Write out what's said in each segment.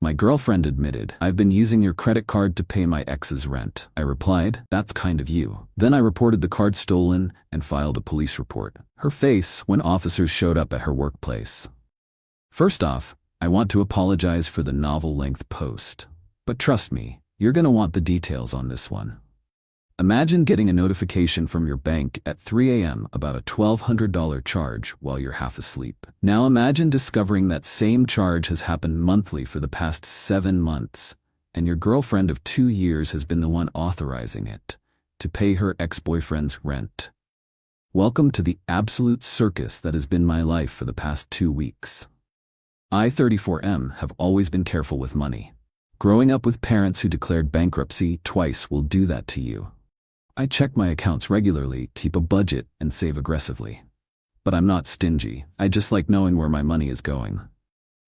My girlfriend admitted, "I've been using your credit card to pay my ex's rent." I replied, "That's kind of you." Then I reported the card stolen and filed a police report. Her face when officers showed up at her workplace. First off, I want to apologize for the novel-length post. But trust me, you're gonna want the details on this one. Imagine getting a notification from your bank at 3 a.m. about a $1,200 charge while you're half asleep. Now imagine discovering that same charge has happened monthly for the past 7 months, and your girlfriend of 2 years has been the one authorizing it to pay her ex-boyfriend's rent. Welcome to the absolute circus that has been my life for the past 2 weeks. I, 34M, have always been careful with money. Growing up with parents who declared bankruptcy twice will do that to you. I check my accounts regularly, keep a budget, and save aggressively. But I'm not stingy. I just like knowing where my money is going.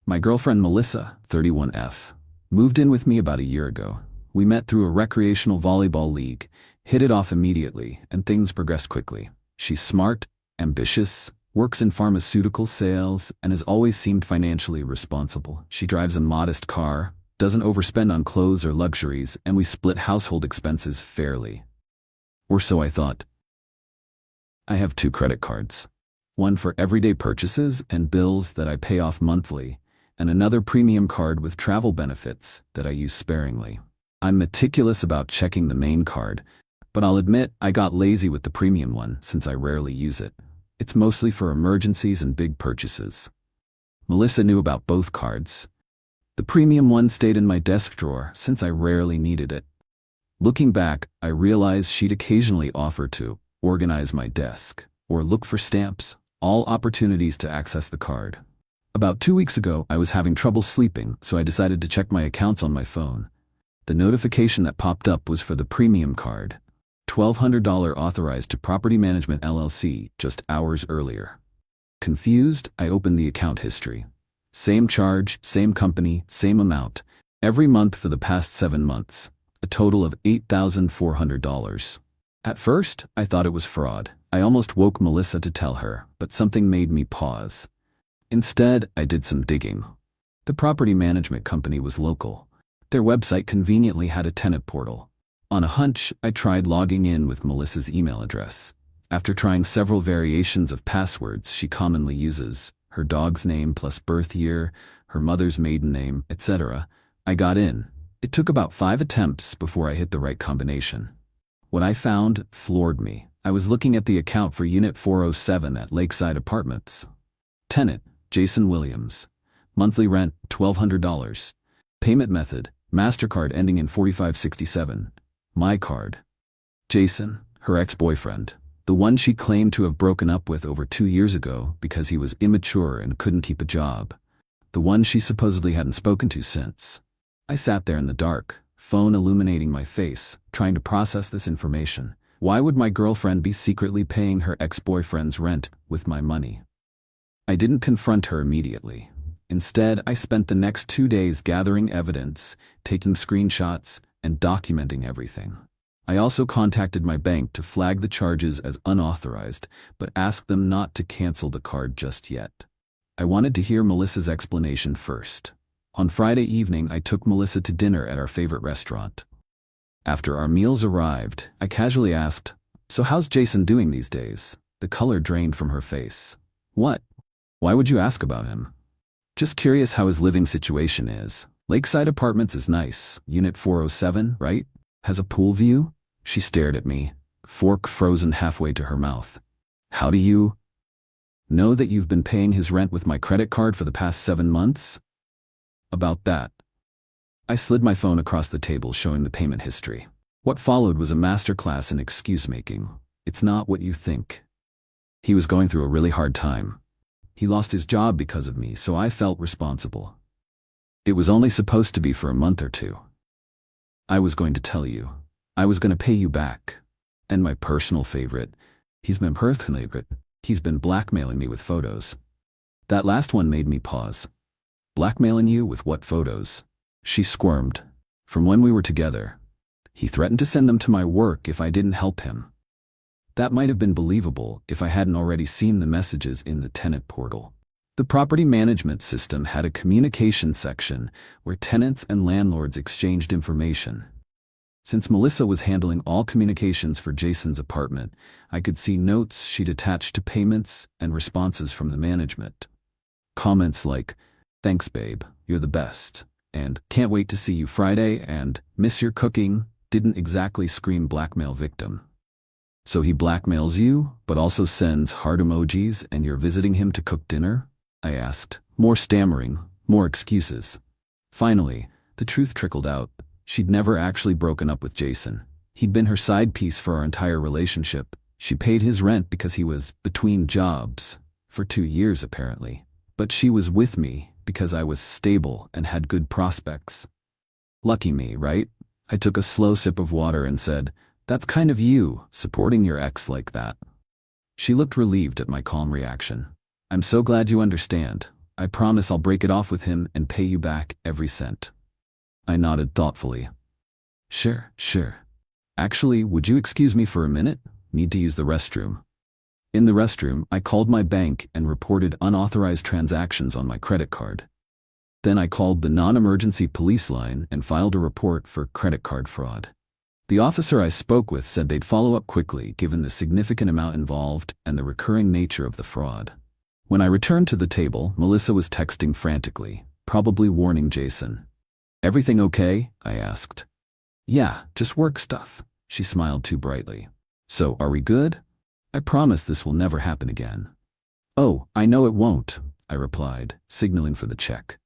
My girlfriend Melissa, 31F, moved in with me about a year ago. We met through a recreational volleyball league, hit it off immediately, and things progressed quickly. She's smart, ambitious, works in pharmaceutical sales, and has always seemed financially responsible. She drives a modest car, doesn't overspend on clothes or luxuries, and we split household expenses fairly. Or so I thought. I have 2 credit cards. One for everyday purchases and bills that I pay off monthly, and another premium card with travel benefits that I use sparingly. I'm meticulous about checking the main card, but I'll admit I got lazy with the premium one since I rarely use it. It's mostly for emergencies and big purchases. Melissa knew about both cards. The premium one stayed in my desk drawer since I rarely needed it. Looking back, I realized she'd occasionally offer to organize my desk or look for stamps, all opportunities to access the card. About 2 weeks ago, I was having trouble sleeping, so I decided to check my accounts on my phone. The notification that popped up was for the premium card, $1,200 authorized to Property Management LLC just hours earlier. Confused, I opened the account history. Same charge, same company, same amount, every month for the past 7 months. A total of $8,400. At first, I thought it was fraud. I almost woke Melissa to tell her, but something made me pause. Instead, I did some digging. The property management company was local. Their website conveniently had a tenant portal. On a hunch, I tried logging in with Melissa's email address. After trying several variations of passwords she commonly uses, her dog's name plus birth year, her mother's maiden name, etc., I got in. It took about 5 attempts before I hit the right combination. What I found floored me. I was looking at the account for Unit 407 at Lakeside Apartments. Tenant, Jason Williams. Monthly rent, $1,200. Payment method, MasterCard ending in 4567. My card. Jason, her ex-boyfriend. The one she claimed to have broken up with over 2 years ago because he was immature and couldn't keep a job. The one she supposedly hadn't spoken to since. I sat there in the dark, phone illuminating my face, trying to process this information. Why would my girlfriend be secretly paying her ex-boyfriend's rent with my money? I didn't confront her immediately. Instead, I spent the next 2 days gathering evidence, taking screenshots, and documenting everything. I also contacted my bank to flag the charges as unauthorized, but asked them not to cancel the card just yet. I wanted to hear Melissa's explanation first. On Friday evening, I took Melissa to dinner at our favorite restaurant. After our meals arrived, I casually asked, "So how's Jason doing these days?" The color drained from her face. "What? Why would you ask about him?" "Just curious how his living situation is. Lakeside Apartments is nice. Unit 407, right? Has a pool view?" She stared at me, fork frozen halfway to her mouth. "How do you know that you've been paying his rent with my credit card for the past 7 months? About that." I slid my phone across the table showing the payment history. What followed was a masterclass in excuse-making. It's not what you think. He was going through a really hard time. He lost his job because of me, so I felt responsible. It was only supposed to be for a month or 2. I was going to tell you. I was going to pay you back. And my personal favorite, he's been blackmailing me with photos. That last one made me pause. Blackmailing you with what photos? She squirmed. From when we were together. He threatened to send them to my work if I didn't help him. That might have been believable if I hadn't already seen the messages in the tenant portal. The property management system had a communication section where tenants and landlords exchanged information. Since Melissa was handling all communications for Jason's apartment, I could see notes she'd attached to payments and responses from the management. Comments like, "Thanks babe, you're the best," and "Can't wait to see you Friday," and "Miss your cooking," didn't exactly scream blackmail victim. "So he blackmails you, but also sends heart emojis and you're visiting him to cook dinner?" I asked, more stammering, more excuses. Finally, the truth trickled out. She'd never actually broken up with Jason. He'd been her side piece for our entire relationship. She paid his rent because he was between jobs, for 2 years apparently. But she was with me because I was stable and had good prospects. Lucky me, right? I took a slow sip of water and said, "That's kind of you, supporting your ex like that." She looked relieved at my calm reaction. "I'm so glad you understand. I promise I'll break it off with him and pay you back every cent." I nodded thoughtfully. Sure. Actually, would you excuse me for a minute? Need to use the restroom." In the restroom, I called my bank and reported unauthorized transactions on my credit card. Then I called the non-emergency police line and filed a report for credit card fraud. The officer I spoke with said they'd follow up quickly given the significant amount involved and the recurring nature of the fraud. When I returned to the table, Melissa was texting frantically, probably warning Jason. "Everything okay?" I asked. "Yeah, just work stuff." She smiled too brightly. "So, are we good? I promise this will never happen again." "Oh, I know it won't," I replied, signaling for the check.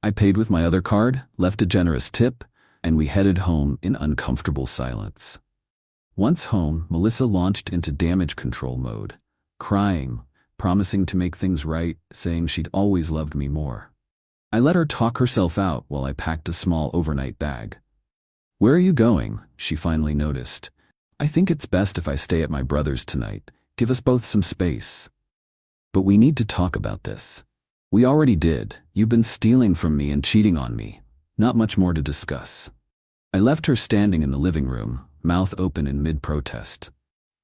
I paid with my other card, left a generous tip, and we headed home in uncomfortable silence. Once home, Melissa launched into damage control mode, crying, promising to make things right, saying she'd always loved me more. I let her talk herself out while I packed a small overnight bag. "Where are you going?" she finally noticed. "I think it's best if I stay at my brother's tonight. Give us both some space." "But we need to talk about this." "We already did. You've been stealing from me and cheating on me. Not much more to discuss." I left her standing in the living room, mouth open in mid-protest.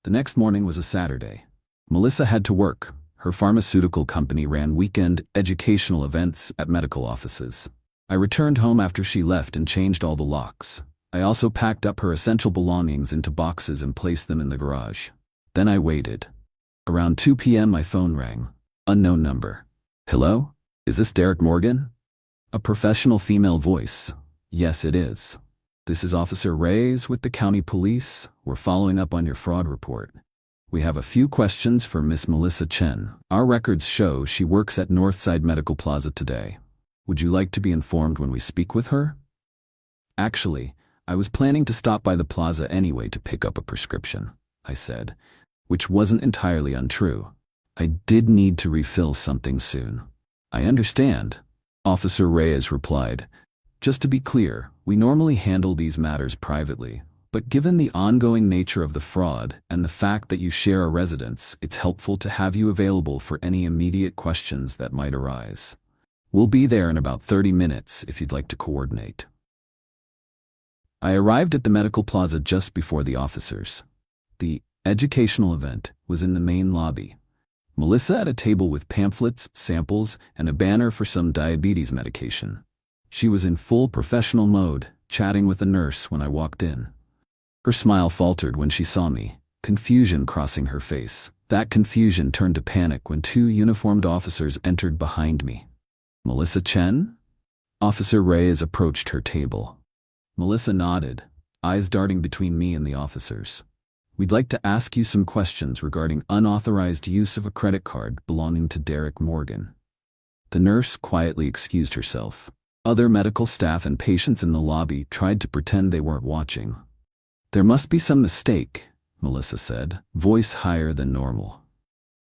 The next morning was a Saturday. Melissa had to work. Her pharmaceutical company ran weekend educational events at medical offices. I returned home after she left and changed all the locks. I also packed up her essential belongings into boxes and placed them in the garage. Then I waited. Around 2 p.m. my phone rang. Unknown number. "Hello? Is this Derek Morgan?" A professional female voice. "Yes, it is. This is Officer Reyes with the county police. We're following up on your fraud report. We have a few questions for Miss Melissa Chen. Our records show she works at Northside Medical Plaza today. Would you like to be informed when we speak with her?" "Actually, I was planning to stop by the plaza anyway to pick up a prescription," I said, which wasn't entirely untrue. I did need to refill something soon. "I understand," Officer Reyes replied. "Just to be clear, we normally handle these matters privately, but given the ongoing nature of the fraud and the fact that you share a residence, it's helpful to have you available for any immediate questions that might arise. We'll be there in about 30 minutes if you'd like to coordinate." I arrived at the medical plaza just before the officers. The educational event was in the main lobby. Melissa at a table with pamphlets, samples, and a banner for some diabetes medication. She was in full professional mode, chatting with a nurse when I walked in. Her smile faltered when she saw me, confusion crossing her face. That confusion turned to panic when 2 uniformed officers entered behind me. "Melissa Chen?" Officer Reyes approached her table. Melissa nodded, eyes darting between me and the officers. "We'd like to ask you some questions regarding unauthorized use of a credit card belonging to Derek Morgan." The nurse quietly excused herself. Other medical staff and patients in the lobby tried to pretend they weren't watching. "There must be some mistake," Melissa said, voice higher than normal.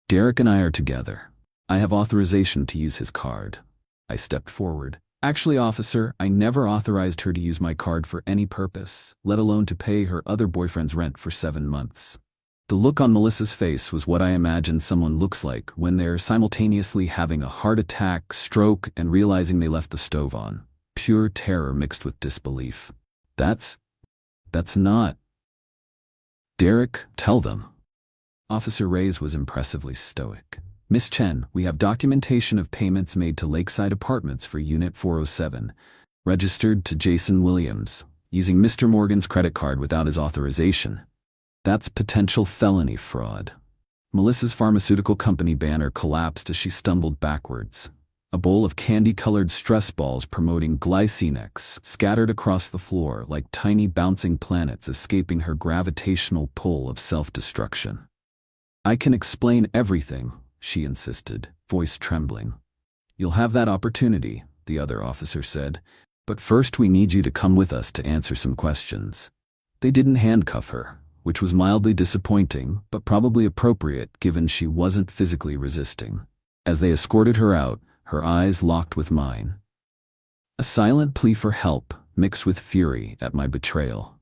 "Derek and I are together. I have authorization to use his card." I stepped forward. "Actually, officer, I never authorized her to use my card for any purpose, let alone to pay her other boyfriend's rent for 7 months." The look on Melissa's face was what I imagine someone looks like when they're simultaneously having a heart attack, stroke, and realizing they left the stove on. Pure terror mixed with disbelief. That's not. "Derek, tell them." Officer Reyes was impressively stoic. Miss Chen, we have documentation of payments made to Lakeside Apartments for Unit 407, registered to Jason Williams, using Mr. Morgan's credit card without his authorization. That's potential felony fraud. Melissa's pharmaceutical company banner collapsed as she stumbled backwards. A bowl of candy-colored stress balls promoting glycemics scattered across the floor like tiny bouncing planets escaping her gravitational pull of self-destruction. I can explain everything, she insisted, voice trembling. You'll have that opportunity, the other officer said, but first we need you to come with us to answer some questions. They didn't handcuff her, which was mildly disappointing, but probably appropriate given she wasn't physically resisting. As they escorted her out, her eyes locked with mine. A silent plea for help mixed with fury at my betrayal.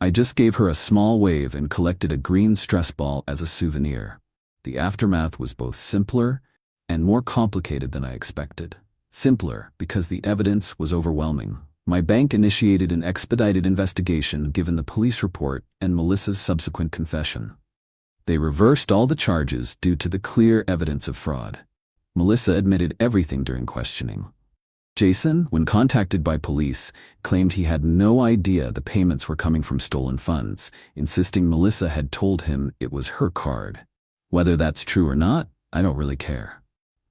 I just gave her a small wave and collected a green stress ball as a souvenir. The aftermath was both simpler and more complicated than I expected. Simpler because the evidence was overwhelming. My bank initiated an expedited investigation given the police report and Melissa's subsequent confession. They reversed all the charges due to the clear evidence of fraud. Melissa admitted everything during questioning. Jason, when contacted by police, claimed he had no idea the payments were coming from stolen funds, insisting Melissa had told him it was her card. Whether that's true or not, I don't really care.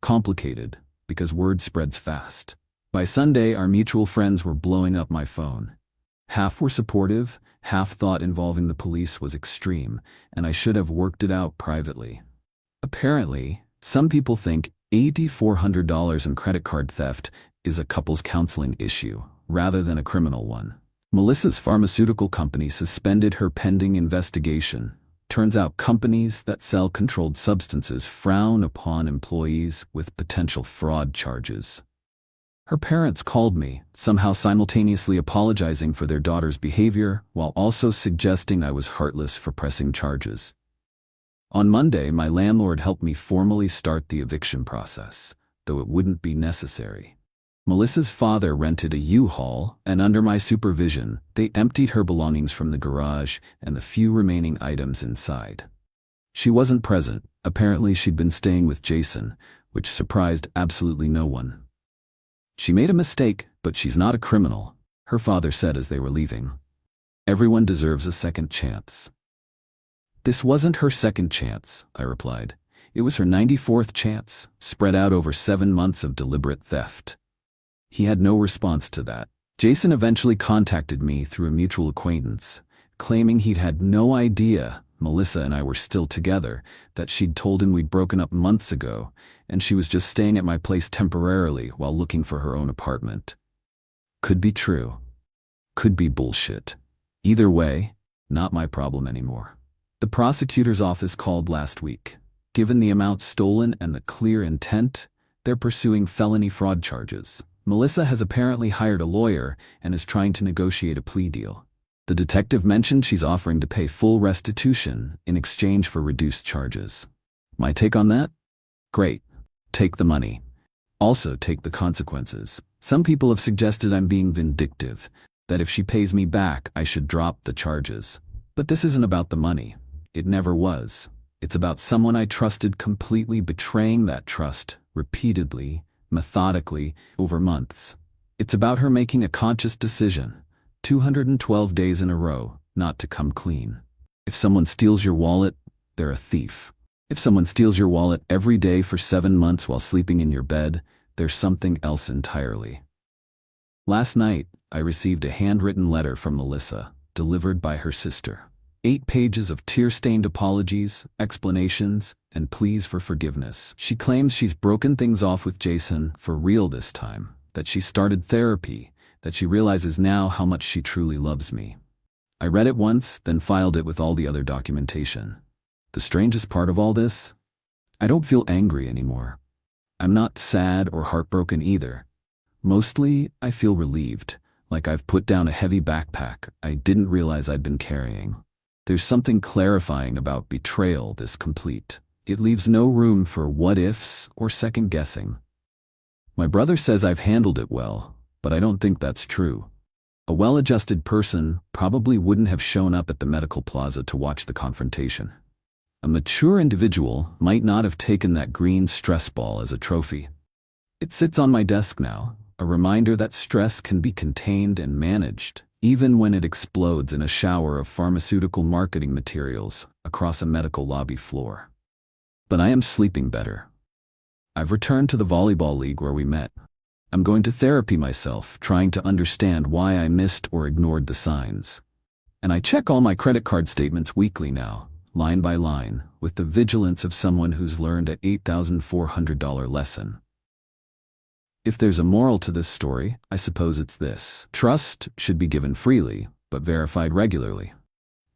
Complicated, because word spreads fast. By Sunday, our mutual friends were blowing up my phone. Half were supportive, half thought involving the police was extreme, and I should have worked it out privately. Apparently, some people think $8,400 in credit card theft is a couples counseling issue, rather than a criminal one. Melissa's pharmaceutical company suspended her pending investigation. Turns out companies that sell controlled substances frown upon employees with potential fraud charges. Her parents called me, somehow simultaneously apologizing for their daughter's behavior while also suggesting I was heartless for pressing charges. On Monday, my landlord helped me formally start the eviction process, though it wouldn't be necessary. Melissa's father rented a U-Haul, and under my supervision, they emptied her belongings from the garage and the few remaining items inside. She wasn't present. Apparently she'd been staying with Jason, which surprised absolutely no one. She made a mistake, but she's not a criminal, her father said as they were leaving. Everyone deserves a second chance. This wasn't her second chance, I replied. It was her 94th chance, spread out over 7 months of deliberate theft. He had no response to that. Jason eventually contacted me through a mutual acquaintance, claiming he'd had no idea Melissa and I were still together, that she'd told him we'd broken up months ago, and she was just staying at my place temporarily while looking for her own apartment. Could be true. Could be bullshit. Either way, not my problem anymore. The prosecutor's office called last week. Given the amount stolen and the clear intent, they're pursuing felony fraud charges. Melissa has apparently hired a lawyer and is trying to negotiate a plea deal. The detective mentioned she's offering to pay full restitution in exchange for reduced charges. My take on that? Great. Take the money. Also take the consequences. Some people have suggested I'm being vindictive, that if she pays me back, I should drop the charges. But this isn't about the money. It never was. It's about someone I trusted completely betraying that trust repeatedly, methodically, over months. It's about her making a conscious decision, 212 days in a row, not to come clean. If someone steals your wallet, they're a thief. If someone steals your wallet every day for 7 months while sleeping in your bed, there's something else entirely. Last night, I received a handwritten letter from Melissa, delivered by her sister. 8 pages of tear-stained apologies, explanations, and pleas for forgiveness. She claims she's broken things off with Jason for real this time, that she started therapy, that she realizes now how much she truly loves me. I read it once, then filed it with all the other documentation. The strangest part of all this? I don't feel angry anymore. I'm not sad or heartbroken either. Mostly, I feel relieved, like I've put down a heavy backpack I didn't realize I'd been carrying. There's something clarifying about betrayal this complete. It leaves no room for what-ifs or second-guessing. My brother says I've handled it well, but I don't think that's true. A well-adjusted person probably wouldn't have shown up at the medical plaza to watch the confrontation. A mature individual might not have taken that green stress ball as a trophy. It sits on my desk now, a reminder that stress can be contained and managed, even when it explodes in a shower of pharmaceutical marketing materials across a medical lobby floor. But I am sleeping better. I've returned to the volleyball league where we met. I'm going to therapy myself, trying to understand why I missed or ignored the signs. And I check all my credit card statements weekly now, line by line, with the vigilance of someone who's learned an $8,400 lesson. If there's a moral to this story, I suppose it's this. Trust should be given freely, but verified regularly.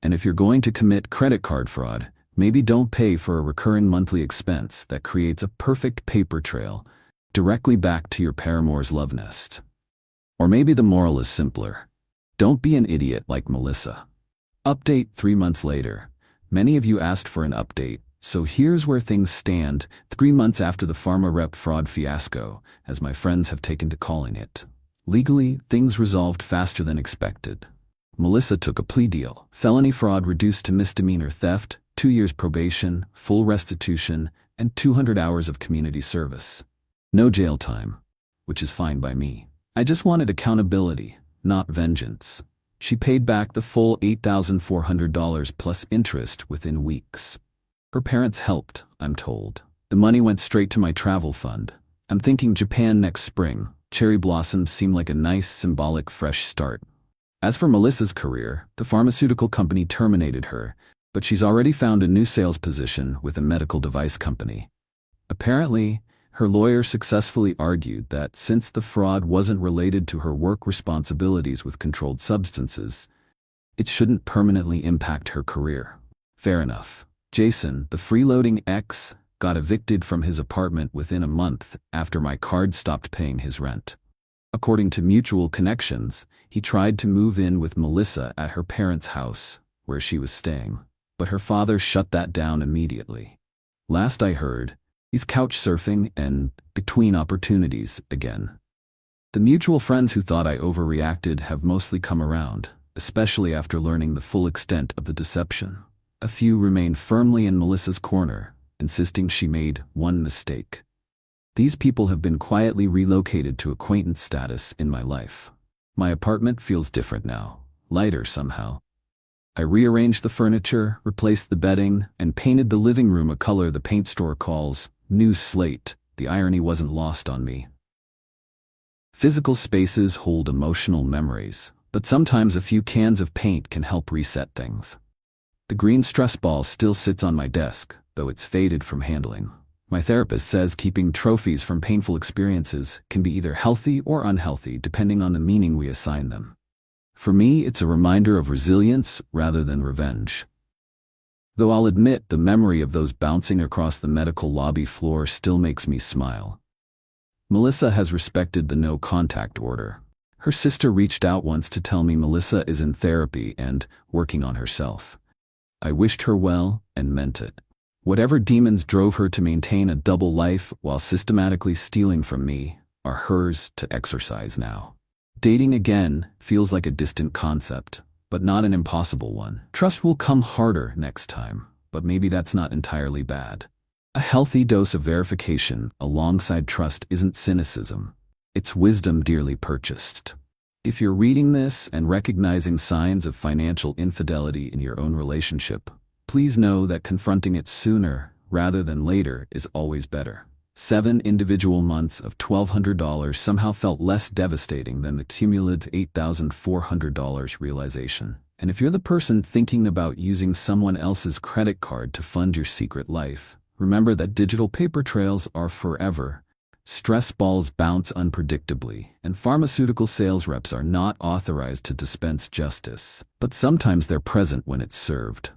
And if you're going to commit credit card fraud, maybe don't pay for a recurring monthly expense that creates a perfect paper trail directly back to your paramour's love nest. Or maybe the moral is simpler. Don't be an idiot like Melissa. Update 3 months later. Many of you asked for an update, so here's where things stand 3 months after the pharma rep fraud fiasco, as my friends have taken to calling it. Legally, things resolved faster than expected. Melissa took a plea deal. Felony fraud reduced to misdemeanor theft, 2 years probation, full restitution, and 200 hours of community service. No jail time, which is fine by me. I just wanted accountability, not vengeance. She paid back the full $8,400 plus interest within weeks. Her parents helped, I'm told. The money went straight to my travel fund. I'm thinking Japan next spring. Cherry blossoms seem like a nice, symbolic fresh start. As for Melissa's career, the pharmaceutical company terminated her, but she's already found a new sales position with a medical device company. Apparently, her lawyer successfully argued that since the fraud wasn't related to her work responsibilities with controlled substances, it shouldn't permanently impact her career. Fair enough. Jason, the freeloading ex, got evicted from his apartment within a month after my card stopped paying his rent. According to mutual connections, he tried to move in with Melissa at her parents' house, where she was staying, but her father shut that down immediately. Last I heard, he's couch surfing and between opportunities again. The mutual friends who thought I overreacted have mostly come around, especially after learning the full extent of the deception. A few remain firmly in Melissa's corner, insisting she made one mistake. These people have been quietly relocated to acquaintance status in my life. My apartment feels different now, lighter somehow. I rearranged the furniture, replaced the bedding, and painted the living room a color the paint store calls new slate. The irony wasn't lost on me. Physical spaces hold emotional memories, but sometimes a few cans of paint can help reset things. The green stress ball still sits on my desk, though it's faded from handling. My therapist says keeping trophies from painful experiences can be either healthy or unhealthy depending on the meaning we assign them. For me, it's a reminder of resilience rather than revenge. Though I'll admit the memory of those bouncing across the medical lobby floor still makes me smile. Melissa has respected the no-contact order. Her sister reached out once to tell me Melissa is in therapy and working on herself. I wished her well and meant it. Whatever demons drove her to maintain a double life while systematically stealing from me are hers to exercise now. Dating again feels like a distant concept, but not an impossible one. Trust will come harder next time, but maybe that's not entirely bad. A healthy dose of verification alongside trust isn't cynicism. It's wisdom dearly purchased. If you're reading this and recognizing signs of financial infidelity in your own relationship, please know that confronting it sooner rather than later is always better. 7 individual months of $1,200 somehow felt less devastating than the cumulative $8,400 realization. And if you're the person thinking about using someone else's credit card to fund your secret life, remember that digital paper trails are forever. Stress balls bounce unpredictably, and pharmaceutical sales reps are not authorized to dispense justice, but sometimes they're present when it's served.